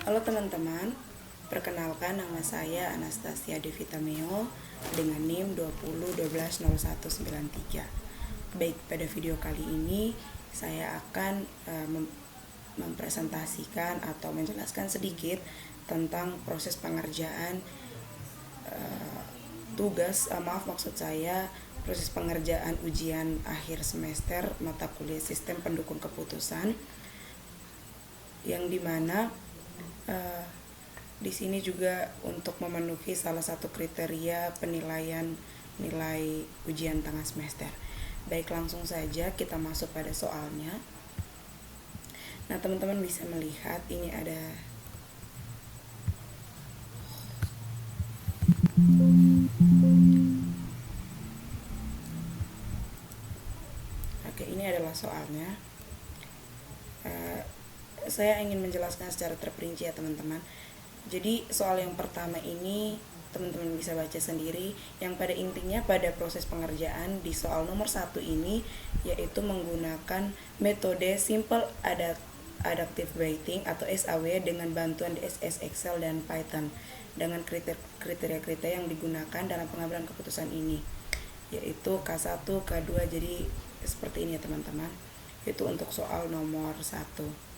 Halo teman-teman, perkenalkan nama saya Anastasia Devita Meo dengan NIM 20120193. Baik, pada video kali ini saya akan mempresentasikan atau menjelaskan sedikit tentang proses pengerjaan proses pengerjaan ujian akhir semester mata kuliah sistem pendukung keputusan, yang dimana di sini juga untuk memenuhi salah satu kriteria penilaian nilai ujian tengah semester. Baik, langsung saja kita masuk pada soalnya. Nah, teman-teman bisa melihat ini ada ini adalah soalnya. Saya ingin menjelaskan secara terperinci ya teman-teman. Jadi soal yang pertama ini teman-teman bisa baca sendiri, yang pada intinya pada proses pengerjaan di soal nomor 1 ini yaitu menggunakan metode Simple Adaptive Writing atau SAW dengan bantuan DSS, Excel, dan Python dengan kriteria-kriteria yang digunakan dalam pengambilan keputusan ini, yaitu K1, K2, jadi seperti ini ya teman-teman. Itu untuk soal nomor 1.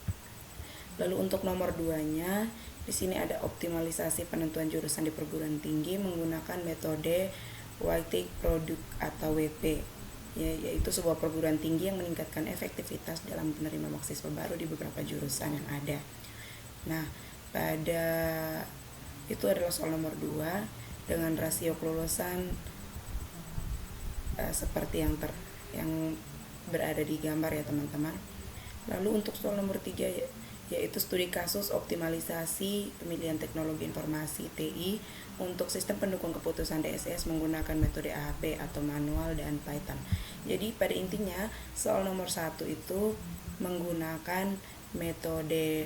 Lalu untuk nomor 2-nya, di sini ada optimalisasi penentuan jurusan di perguruan tinggi menggunakan metode Weighted Product atau WP, yaitu sebuah perguruan tinggi yang meningkatkan efektivitas dalam menerima mahasiswa baru di beberapa jurusan yang ada. Nah, pada itu adalah soal nomor 2 dengan rasio kelulusan seperti yang berada di gambar ya teman-teman. Lalu untuk soal nomor 3 yaitu studi kasus optimalisasi pemilihan teknologi informasi TI untuk sistem pendukung keputusan DSS menggunakan metode AHP atau manual dan Python. Jadi pada intinya soal nomor 1 itu menggunakan metode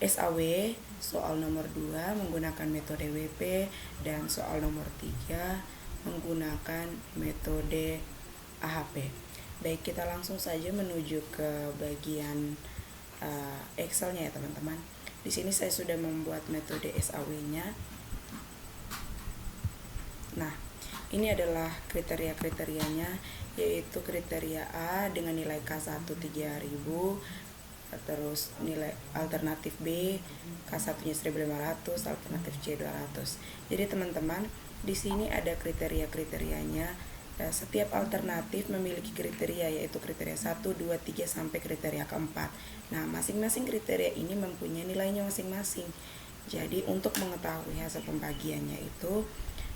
SAW, soal nomor 2 menggunakan metode WP, dan soal nomor 3 menggunakan metode AHP. Baik, kita langsung saja menuju ke bagian Excel-nya ya teman-teman. Di sini saya sudah membuat metode SAW-nya. Nah, ini adalah kriteria-kriterianya, yaitu kriteria A dengan nilai K1 3000, terus nilai alternatif B K1-nya 1500, alternatif C 200. Jadi teman-teman, di sini ada kriteria-kriterianya. Setiap alternatif memiliki kriteria, yaitu kriteria 1, 2, 3 sampai kriteria keempat. Nah, masing-masing kriteria ini mempunyai nilainya masing-masing. Jadi untuk mengetahui hasil pembagiannya itu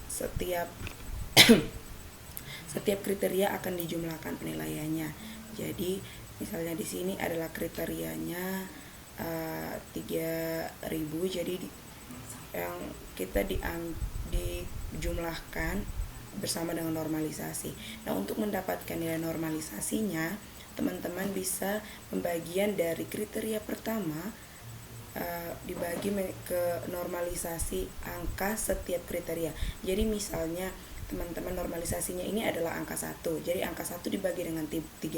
setiap kriteria akan dijumlahkan penilaiannya. Jadi misalnya di sini adalah kriterianya 3000, jadi yang kita dijumlahkan bersama dengan normalisasi. Nah, untuk mendapatkan nilai normalisasinya, teman-teman bisa pembagian dari kriteria pertama dibagi ke normalisasi angka setiap kriteria. Jadi misalnya teman-teman normalisasinya ini adalah angka 1. Jadi angka 1 dibagi dengan 3000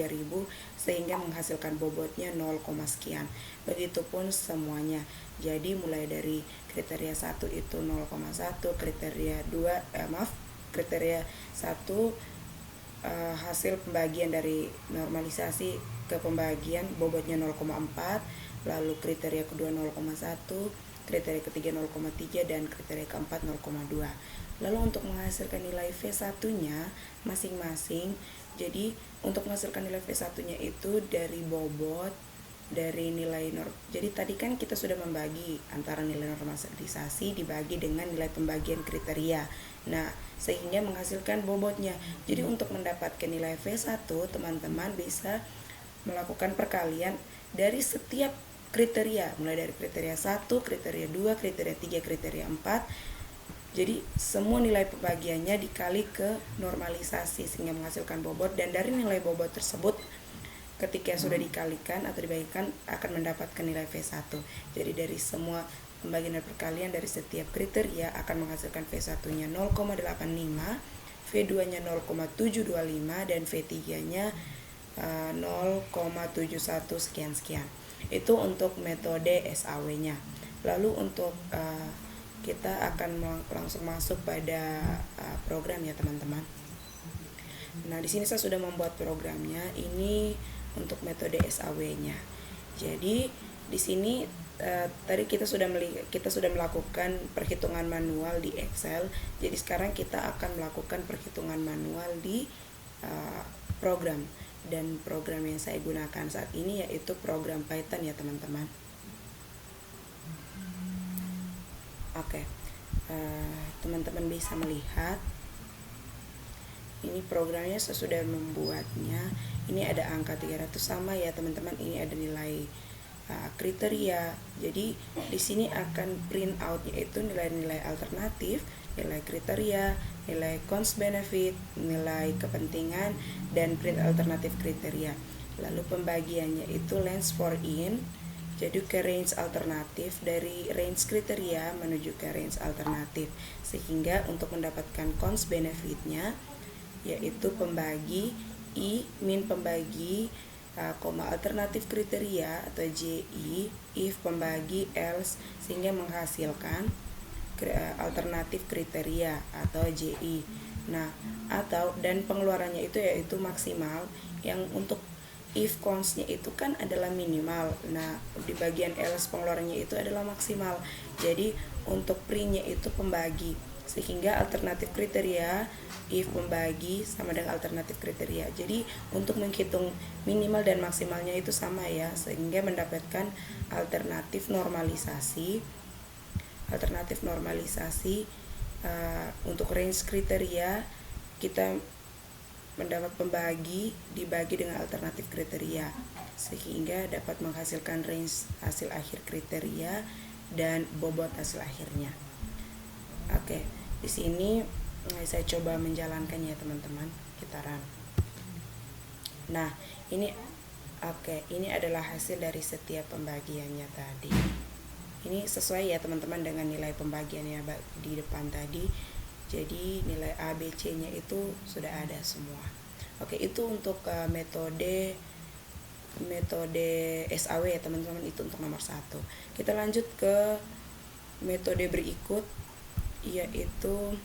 sehingga menghasilkan bobotnya 0, sekian. Begitupun semuanya. Jadi mulai dari kriteria 1 itu 0,1, kriteria 1 hasil pembagian dari normalisasi ke pembagian bobotnya 0,4, lalu kriteria kedua 0,1, kriteria ketiga 0,3, dan kriteria keempat 0,2. Lalu untuk menghasilkan nilai V1-nya masing-masing, jadi untuk menghasilkan nilai V1-nya itu dari bobot dari nilai jadi tadi kan kita sudah membagi antara nilai normalisasi dibagi dengan nilai pembagian kriteria. Nah, sehingga menghasilkan bobotnya. Jadi untuk mendapatkan nilai V1, teman-teman bisa melakukan perkalian dari setiap kriteria, mulai dari kriteria 1, kriteria 2, kriteria 3, kriteria 4. Jadi semua nilai pembagiannya dikali ke normalisasi sehingga menghasilkan bobot, dan dari nilai bobot tersebut ketika sudah dikalikan atau dibagikan akan mendapatkan nilai V1. Jadi dari semua pembagian dan perkalian dari setiap kriteria akan menghasilkan V1-nya 0,85, V2-nya 0,725, dan V3-nya 0,71 sekian. Itu untuk metode SAW-nya. Lalu untuk kita akan langsung masuk pada program ya teman-teman. Nah, di sini saya sudah membuat programnya. Ini untuk metode SAW-nya. Jadi di sini tadi kita sudah melakukan perhitungan manual di Excel. Jadi sekarang kita akan melakukan perhitungan manual di program, dan program yang saya gunakan saat ini yaitu program Python ya teman-teman. Oke, teman-teman bisa melihat ini programnya. Saya sudah membuatnya. Ini ada angka 300 sama ya teman-teman. Ini ada nilai kriteria. Jadi di sini akan print out yaitu nilai-nilai alternatif, nilai kriteria, nilai cost benefit, nilai kepentingan, dan print alternatif kriteria. Lalu pembagiannya itu length for in, jadi ke range alternatif, dari range kriteria menuju ke range alternatif, sehingga untuk mendapatkan cost benefitnya yaitu pembagi I min pembagi koma alternatif kriteria atau JI if pembagi else, sehingga menghasilkan alternatif kriteria atau JI. Nah, dan pengeluarannya itu yaitu maksimal, yang untuk if constnya itu kan adalah minimal. Nah, di bagian else pengeluarannya itu adalah maksimal. Jadi untuk printnya itu pembagi, sehingga alternatif kriteria if pembagi sama dengan alternatif kriteria. Jadi untuk menghitung minimal dan maksimalnya itu sama ya, sehingga mendapatkan alternatif normalisasi. Untuk range kriteria kita mendapat pembagi dibagi dengan alternatif kriteria, sehingga dapat menghasilkan range hasil akhir kriteria dan bobot hasil akhirnya. Oke, di sini saya coba menjalankannya teman-teman, kita run. Nah, ini adalah hasil dari setiap pembagiannya tadi. Ini sesuai ya teman-teman dengan nilai pembagiannya di depan tadi. Jadi nilai A, B, C-nya itu sudah ada semua. Oke, itu untuk metode SAW ya teman-teman, itu untuk nomor 1. Kita lanjut ke metode berikut, yaitu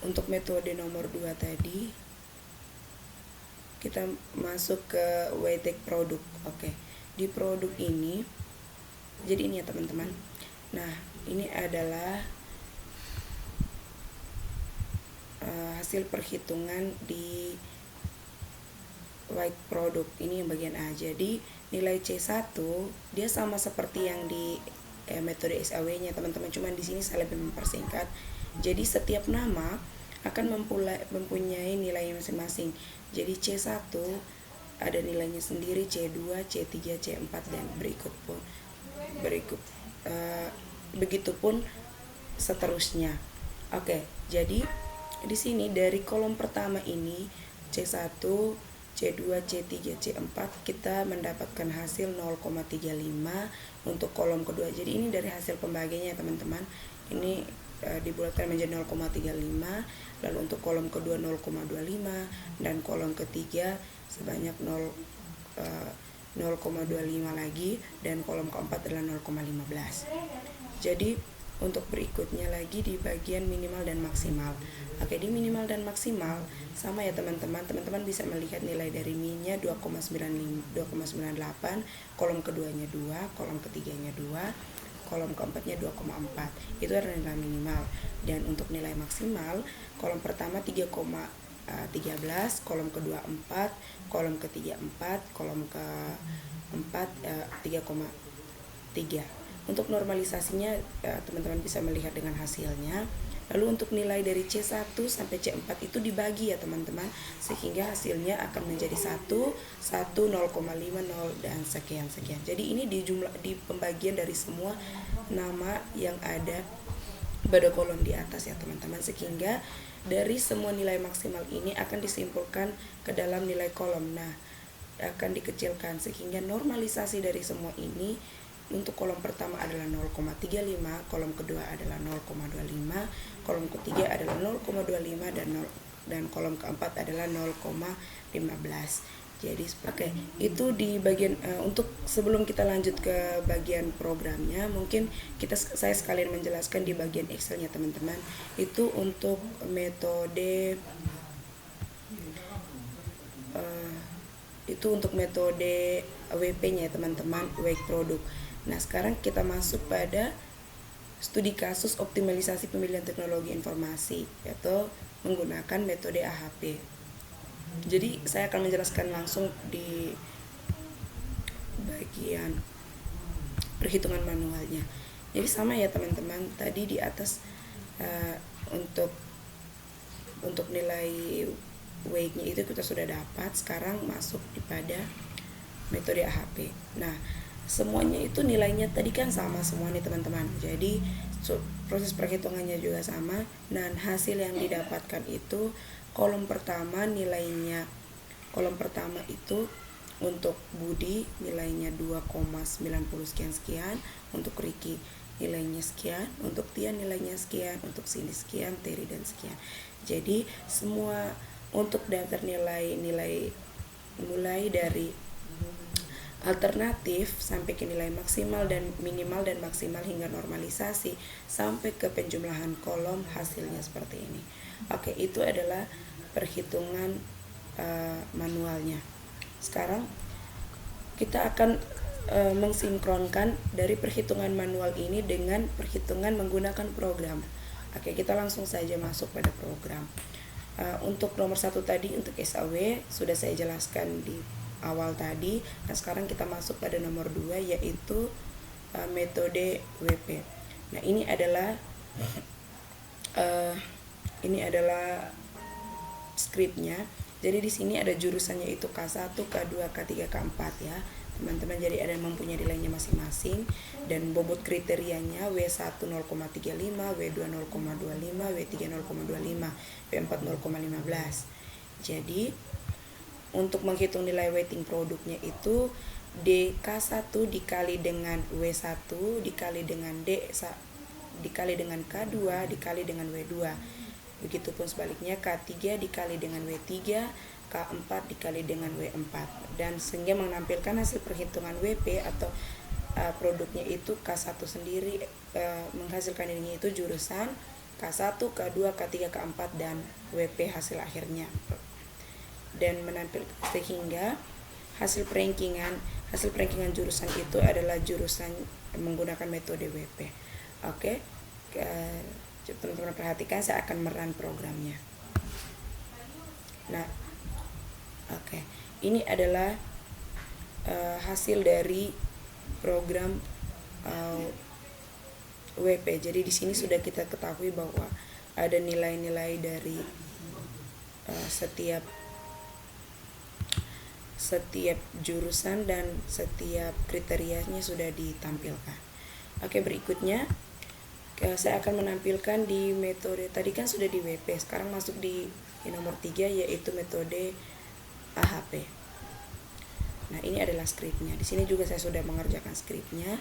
untuk metode nomor 2 tadi. Kita masuk ke weighted produk. Oke, di produk ini, jadi ini ya teman-teman. Nah, ini adalah hasil perhitungan di white product. Ini yang bagian A. Jadi nilai C1 dia sama seperti yang di metode SAW-nya teman-teman, cuman di sini saya lebih mempersingkat. Jadi setiap nama akan mempunyai nilai masing-masing. Jadi C1 ada nilainya sendiri, C2, C3, C4 dan begitupun seterusnya. Oke, jadi di sini dari kolom pertama ini C1, C2, C3, C4 kita mendapatkan hasil 0,35 untuk kolom kedua. Jadi ini dari hasil pembagiannya teman-teman. Ini dibulatkan menjadi 0,35, lalu untuk kolom kedua 0,25 dan kolom ketiga sebanyak 0,25 lagi, dan kolom keempat adalah 0,15. Jadi untuk berikutnya lagi di bagian minimal dan maksimal. Oke, di minimal dan maksimal sama ya teman-teman. Teman-teman bisa melihat nilai dari min-nya 2,98, kolom keduanya 2, kolom ketiganya 2, kolom keempatnya 2,4. Itu adalah nilai minimal. Dan untuk nilai maksimal, kolom pertama 3,13, kolom kedua 4, kolom ketiga 4, kolom keempat 3,3. Untuk normalisasinya teman-teman bisa melihat dengan hasilnya. Lalu untuk nilai dari C1 sampai C4 itu dibagi ya teman-teman, sehingga hasilnya akan menjadi 1, 0,5, 0 dan sekian. Jadi ini di pembagian dari semua nama yang ada pada kolom di atas ya teman-teman, sehingga dari semua nilai maksimal ini akan disimpulkan ke dalam nilai kolom. Nah, akan dikecilkan, sehingga normalisasi dari semua ini untuk kolom pertama adalah 0,35, kolom kedua adalah 0,25, kolom ketiga adalah 0,25 dan kolom keempat adalah 0,15. Jadi oke, itu di bagian untuk sebelum kita lanjut ke bagian programnya, mungkin saya sekalian menjelaskan di bagian Excelnya teman-teman. Itu untuk metode WP-nya ya teman-teman, Wake Product. Nah, sekarang kita masuk pada studi kasus optimalisasi pemilihan teknologi informasi, yaitu menggunakan metode AHP. Jadi saya akan menjelaskan langsung di bagian perhitungan manualnya. Jadi sama ya teman-teman, tadi di atas untuk nilai weight-nya itu kita sudah dapat. Sekarang masuk pada metode AHP. Nah, semuanya itu nilainya tadi kan sama semua nih teman-teman. Jadi proses perhitungannya juga sama. Dan hasil yang didapatkan itu kolom pertama itu untuk Budi nilainya 2,90 sekian, untuk Riki nilainya sekian, untuk Tian nilainya sekian, untuk Cindy sekian, Terry dan sekian. Jadi semua untuk daftar nilai mulai dari alternatif sampai ke nilai maksimal dan minimal dan maksimal hingga normalisasi sampai ke penjumlahan kolom, hasilnya seperti ini. Oke, itu adalah perhitungan manualnya. Sekarang kita akan mensinkronkan dari perhitungan manual ini dengan perhitungan menggunakan program. Oke, kita langsung saja masuk pada program. Untuk nomor 1 tadi, untuk SAW sudah saya jelaskan di awal tadi. Nah, sekarang kita masuk pada nomor 2, yaitu metode WP. Nah, ini adalah skripnya. Jadi di sini ada jurusannya itu K1, K2, K3, K4 ya teman-teman. Jadi ada yang mempunyai nilainya masing-masing dan bobot kriterianya W1 0,35, W2 0,25, W3 0,25, W4 0,15. Jadi untuk menghitung nilai weighting produknya itu DK1 dikali dengan W1 dikali dengan D dikali dengan K2 dikali dengan W2. Begitupun sebaliknya K3 dikali dengan W3, K4 dikali dengan W4. Dan sehingga menampilkan hasil perhitungan WP atau produknya itu K1 sendiri menghasilkan ini itu jurusan K1, K2, K3, K4 dan WP hasil akhirnya. Dan menampilkan sehingga hasil perankingan jurusan itu adalah jurusan menggunakan metode WP. Oke. Teman-teman perhatikan, saya akan merun programnya. Nah, oke. Ini adalah hasil dari program WP. Jadi di sini sudah kita ketahui bahwa ada nilai-nilai dari setiap jurusan dan setiap kriterianya sudah ditampilkan. Oke, berikutnya saya akan menampilkan di metode tadi kan sudah di WP, sekarang masuk di nomor 3 yaitu metode AHP. Nah, ini adalah skripnya. Di sini juga saya sudah mengerjakan skripnya.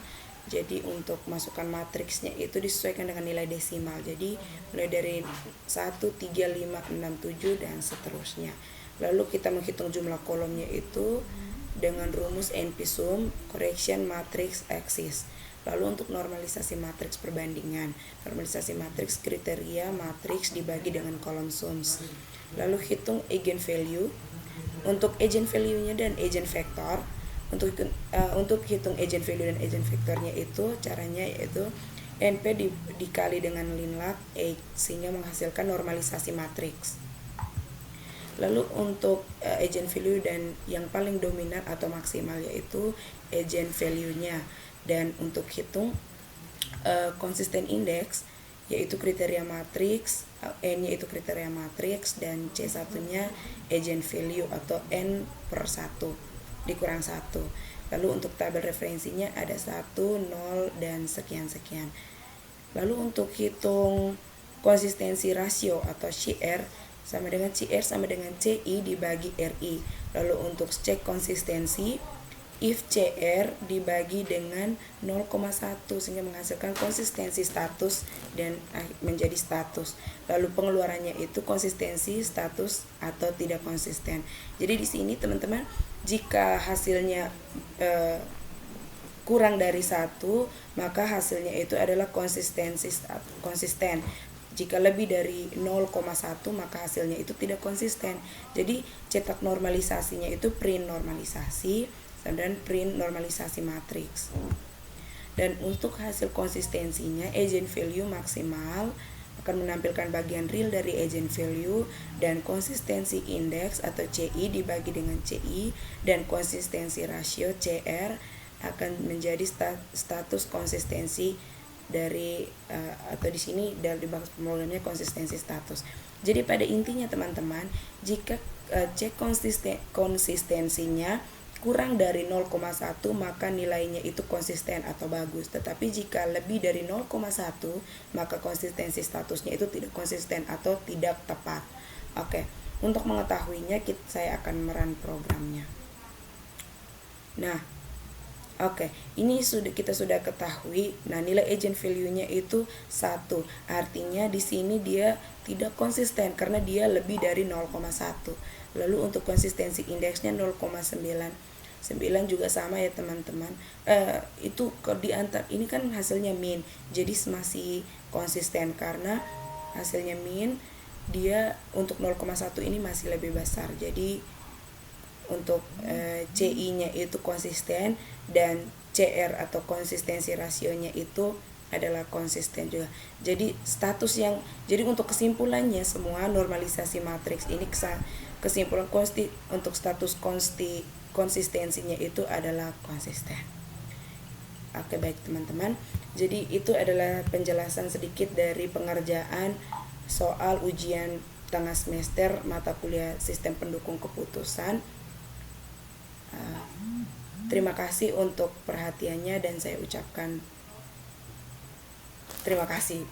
Jadi untuk masukkan matriksnya itu disesuaikan dengan nilai desimal. Jadi mulai dari 1, 3, 5, 6, 7 dan seterusnya. Lalu kita menghitung jumlah kolomnya itu dengan rumus NP-sum, correction matrix axis. Lalu untuk normalisasi matriks perbandingan, normalisasi matriks kriteria matriks dibagi dengan kolom sums. Lalu hitung eigenvalue. Untuk eigenvalue-nya dan eigenvector, untuk hitung eigenvalue dan eigenvectornya itu caranya yaitu NP dikali dengan linlog X sehingga menghasilkan normalisasi matriks. Lalu untuk eigenvalue dan yang paling dominan atau maksimal yaitu eigenvalue-nya. Dan untuk hitung konsisten indeks yaitu kriteria matriks, N-nya itu kriteria matriks dan C1-nya eigenvalue atau N per 1 dikurang 1. Lalu untuk tabel referensinya ada 1, 0 dan sekian-sekian. Lalu untuk hitung konsistensi rasio atau CR sama dengan CI dibagi RI. Lalu untuk cek konsistensi, if CR dibagi dengan 0,1 sehingga menghasilkan konsistensi status dan menjadi status. Lalu pengeluarannya itu konsistensi status atau tidak konsisten. Jadi di sini teman-teman Jika hasilnya kurang dari 1, maka hasilnya itu adalah konsisten. Jika lebih dari 0,1 maka hasilnya itu tidak konsisten. Jadi cetak normalisasinya itu print normalisasi dan print normalisasi matriks. Dan untuk hasil konsistensinya, eigenvalue maksimal akan menampilkan bagian real dari eigenvalue, dan konsistensi indeks atau CI dibagi dengan CI, dan konsistensi rasio CR akan menjadi status konsistensi dari atau di sini dari box pemrogramannya konsistensi status. Jadi pada intinya teman-teman, jika cek konsistensinya kurang dari 0,1 maka nilainya itu konsisten atau bagus. Tetapi jika lebih dari 0,1 maka konsistensi statusnya itu tidak konsisten atau tidak tepat. Oke, untuk mengetahuinya saya akan merun programnya. Nah, oke, ini kita sudah ketahui. Nah, nilai eigenvalue-nya itu 1. Artinya di sini dia tidak konsisten karena dia lebih dari 0,1. Lalu untuk konsistensi indeksnya 0,9 juga sama ya teman-teman. Itu di antar ini kan hasilnya min, jadi masih konsisten karena hasilnya min, dia untuk 0,1 ini masih lebih besar. Jadi untuk CI-nya itu konsisten dan CR atau konsistensi rasionya itu adalah konsisten juga. Jadi untuk kesimpulannya semua normalisasi matriks ini kesimpulan untuk status konsistensinya itu adalah konsisten. Oke, baik teman-teman. Jadi itu adalah penjelasan sedikit dari pengerjaan soal ujian tengah semester mata kuliah sistem pendukung keputusan. Terima kasih untuk perhatiannya dan saya ucapkan terima kasih.